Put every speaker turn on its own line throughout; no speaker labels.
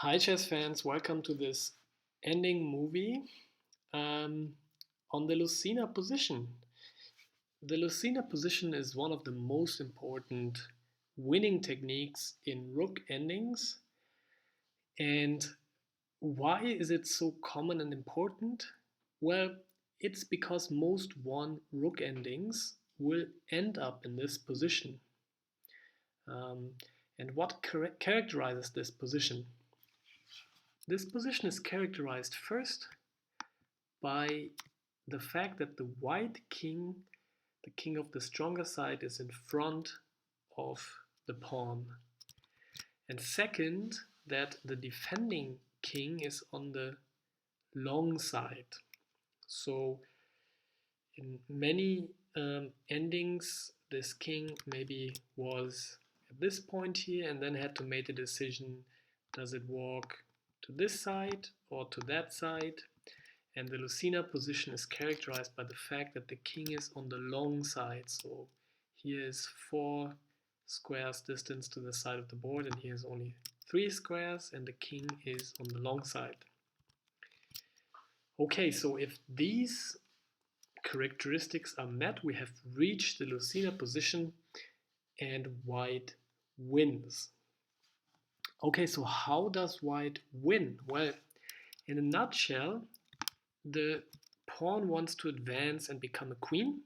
Hi, chess fans. Welcome to this ending movie um, on the Lucena position. The Lucena position is one of the most important winning techniques in Rook endings. And why is it so common and important? Well, it's because most won Rook endings will end up in this position. Um, and what characterizes this position? This position is characterized first by the fact that the white king, the king of the stronger side, is in front of the pawn. And second, that the defending king is on the long side. So in many endings, this king maybe was at this point here and then had to make a decision, does it walk to this side or to that side? And the Lucena position is characterized by the fact that the king is on the long side. So here is 4 squares distance to the side of the board, and here is only 3 squares, and the king is on the long side. Okay, so if these characteristics are met, we have reached the Lucena position and white wins. Okay, so how does white win? Well, in a nutshell, the pawn wants to advance and become a queen.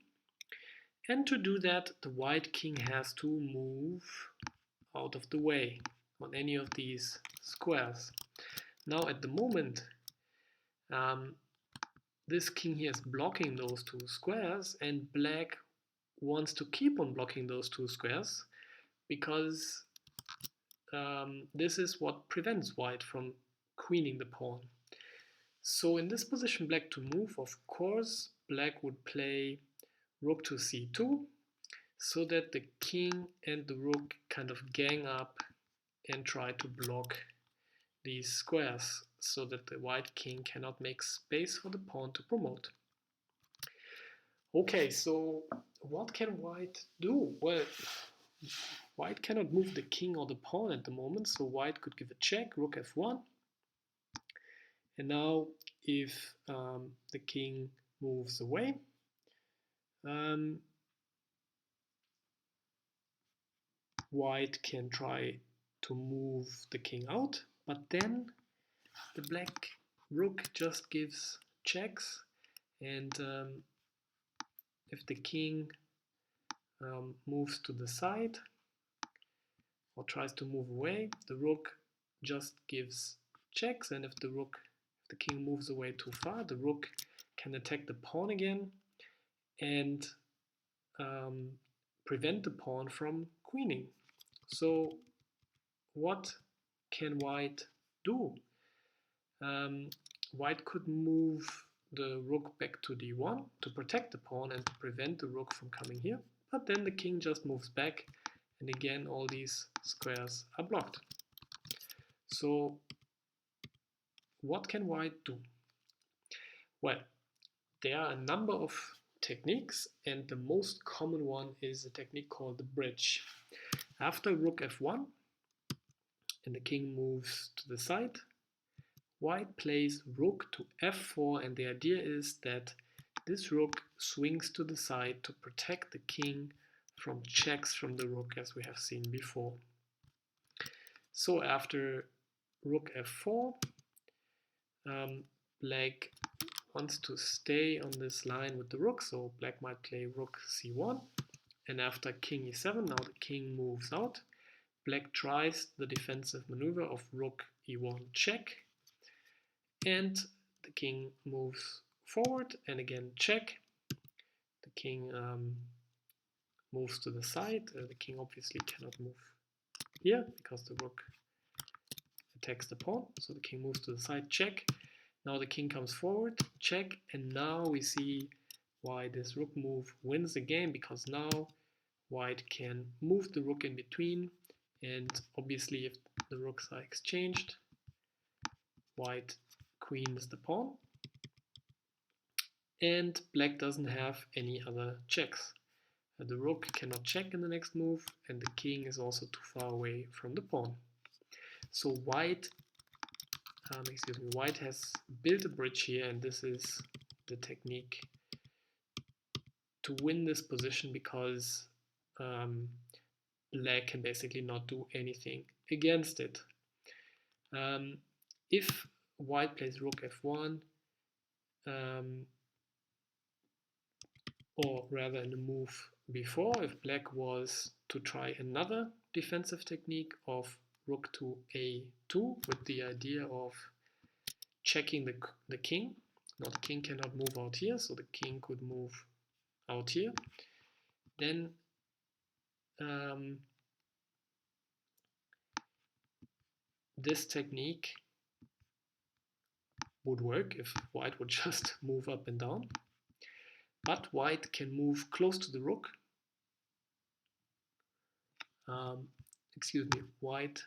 And to do that, the white king has to move out of the way on any of these squares. Now at the moment, um, this king here is blocking those 2 squares, and black wants to keep on blocking those 2 squares because this is what prevents white from queening the pawn. So in this position, black to move, of course, black would play rook to c2, so that the king and the rook kind of gang up and try to block these squares so that the white king cannot make space for the pawn to promote. Okay, so what can white do? Well, white cannot move the king or the pawn at the moment, so white could give a check, rook f1. And now if the king moves away, white can try to move the king out, but then the black rook just gives checks, and if the king moves to the side or tries to move away, the rook just gives checks, and if the king moves away too far, the rook can attack the pawn again and prevent the pawn from queening. So what can white do? White could move the rook back to d1 to protect the pawn and to prevent the rook from coming here, but then the king just moves back, and again all these squares are blocked. So what can white do? Well, there are a number of techniques, and the most common one is a technique called the bridge. After rook f1 and the king moves to the side, white plays rook to f4, and the idea is that this rook swings to the side to protect the king from checks from the rook, as we have seen before. So after rook f4, black wants to stay on this line with the rook, so black might play rook c1, and after king e7, now the king moves out. Black tries the defensive maneuver of rook e1 check, and the king moves forward, and again check. The king moves to the side. The king obviously cannot move here because the rook attacks the pawn, so the king moves to the side, check. Now the king comes forward, check, and now we see why this rook move wins the game, because now white can move the rook in between, and obviously if the rooks are exchanged, white queens the pawn, and black doesn't have any other checks. The rook cannot check in the next move, and the king is also too far away from the pawn. So white excuse me, white has built a bridge here, and this is the technique to win this position because black can basically not do anything against it. If white plays rook f1, or rather in the move before, if black was to try another defensive technique of rook to a2 with the idea of checking the king. Now the king cannot move out here, so the king could move out here. Then this technique would work if white would just move up and down. But white can move close to the rook. Excuse me, white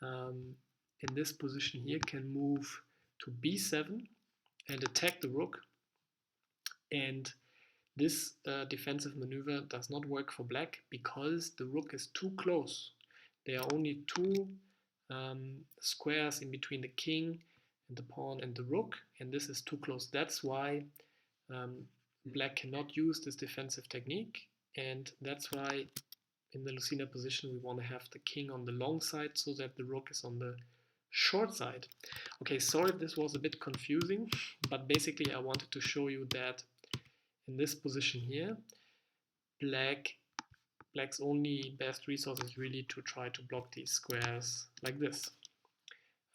in this position here can move to b7 and attack the rook. And this defensive maneuver does not work for black because the rook is too close. There are only two squares in between the king and the pawn and the rook, and this is too close. That's why black cannot use this defensive technique, and that's why in the Lucena position we want to have the king on the long side so that the rook is on the short side. Okay, sorry if this was a bit confusing, but basically I wanted to show you that in this position here, black's only best resource is really to try to block these squares like this.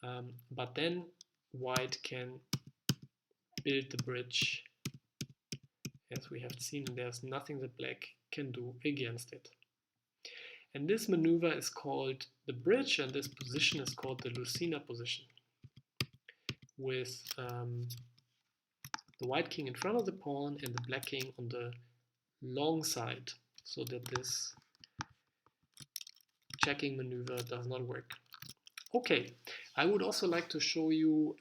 But then white can build the bridge. As we have seen, there's nothing that black can do against it. And this maneuver is called the bridge, and this position is called the Lucena position, with the white king in front of the pawn and the black king on the long side, so that this checking maneuver does not work. Okay, I would also like to show you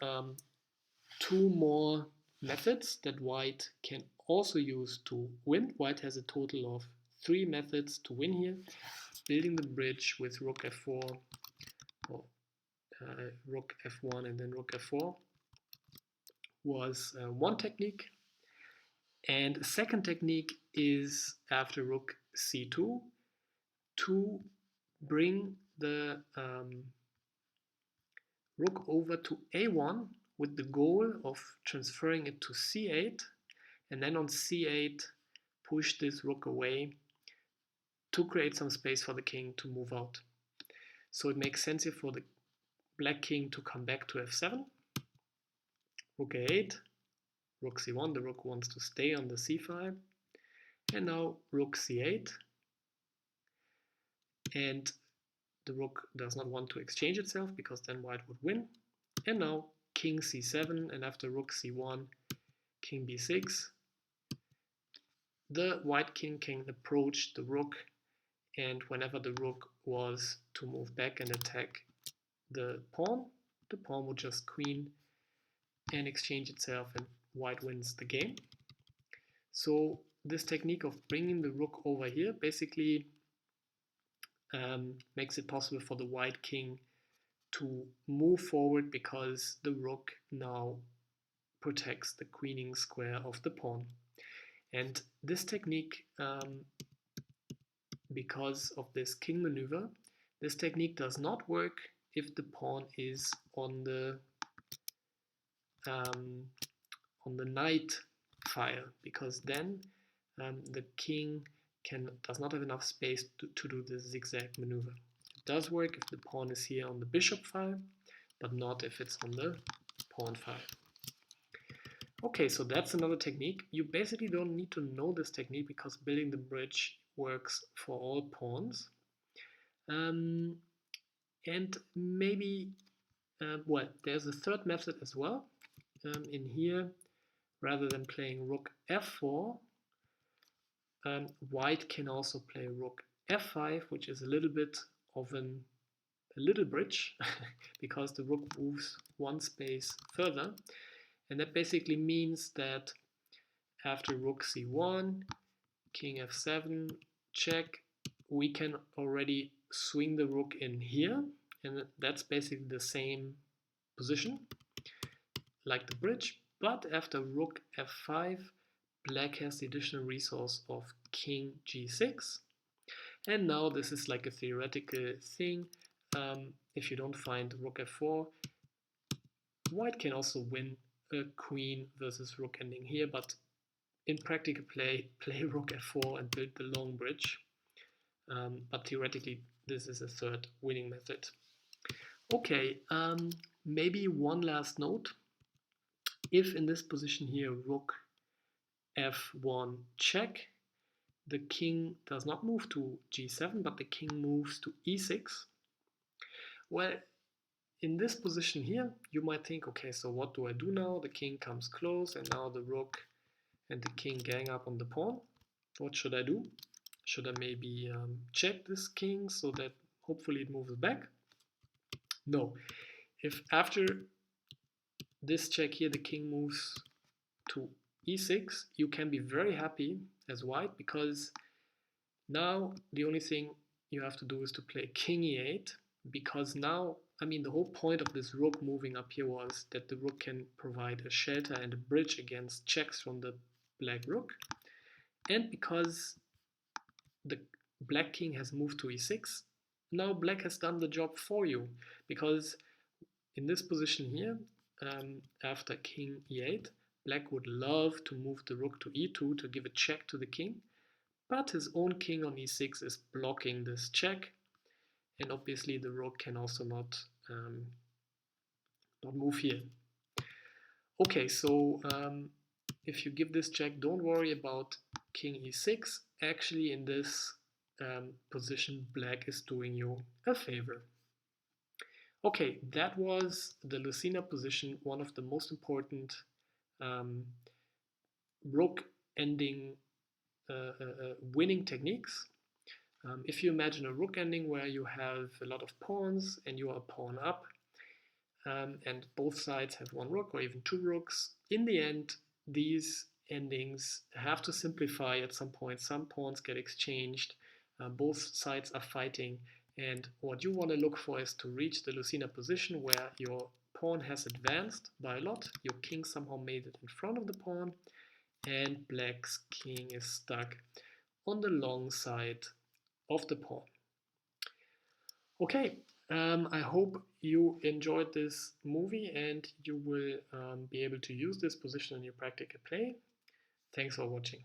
two more methods that white can also use to win. White has a total of 3 methods to win here. Building the bridge with rook f4, or rook f1 and then rook f4 was one technique. And a second technique is after rook c2 to bring the rook over to a1 with the goal of transferring it to c8, and then on c8 push this rook away to create some space for the king to move out. So it makes sense here for the black king to come back to f7, rook a8, rook c1, the rook wants to stay on the c file, and now rook c8, and the rook does not want to exchange itself because then white would win, and now king c7, and after rook c1, king b6, the white king can approach the rook, and whenever the rook was to move back and attack the pawn would just queen and exchange itself, and white wins the game. So this technique of bringing the rook over here basically makes it possible for the white king to move forward because the rook now protects the queening square of the pawn. And this technique, because of this king maneuver, this technique does not work if the pawn is on the knight file, because then the king does not have enough space to do this zigzag maneuver. It does work if the pawn is here on the bishop file, but not if it's on the pawn file. Okay, so that's another technique. You basically don't need to know this technique because building the bridge works for all pawns. And maybe, well, there's a third method as well. In here, rather than playing rook f4, white can also play rook f5, which is a little bit of a little bridge because the rook moves one space further. And that basically means that after rook c1, king f7, check, we can already swing the rook in here and that's basically the same position like the bridge, but after rook f5, black has the additional resource of king g6. And now this is like a theoretical thing. If you don't find rook f4, white can also win a queen versus rook ending here, but in practical play, play rook f4 and build the long bridge. But theoretically, this is a third winning method. Okay, maybe one last note. If in this position here, rook f1 check, the king does not move to g7, but the king moves to e6. Well, in this position here, you might think, okay, so what do I do now? The king comes close, and now the rook and the king gang up on the pawn. What should I do? Should I maybe check this king so that hopefully it moves back? No. If after this check here, the king moves to e6, you can be very happy as white, because now the only thing you have to do is to play king e8, because now, I mean, the whole point of this rook moving up here was that the rook can provide a shelter and a bridge against checks from the black rook. And because the black king has moved to e6, now black has done the job for you, because in this position here, after king e8, black would love to move the rook to e2 to give a check to the king, but his own king on e6 is blocking this check, and obviously the rook can also not move here. Okay, so if you give this check, don't worry about king e6. Actually, in this position, black is doing you a favor. Okay, that was the Lucena position, one of the most important rook ending winning techniques. If you imagine a rook ending where you have a lot of pawns and you are a pawn up, and both sides have one rook or even two rooks, in the end, these endings have to simplify at some point. Some pawns get exchanged, both sides are fighting, and what you want to look for is to reach the Lucena position where your pawn has advanced by a lot, your king somehow made it in front of the pawn, and black's king is stuck on the long side of the pawn. Okay, I hope you enjoyed this movie and you will be able to use this position in your practical play. Thanks for watching.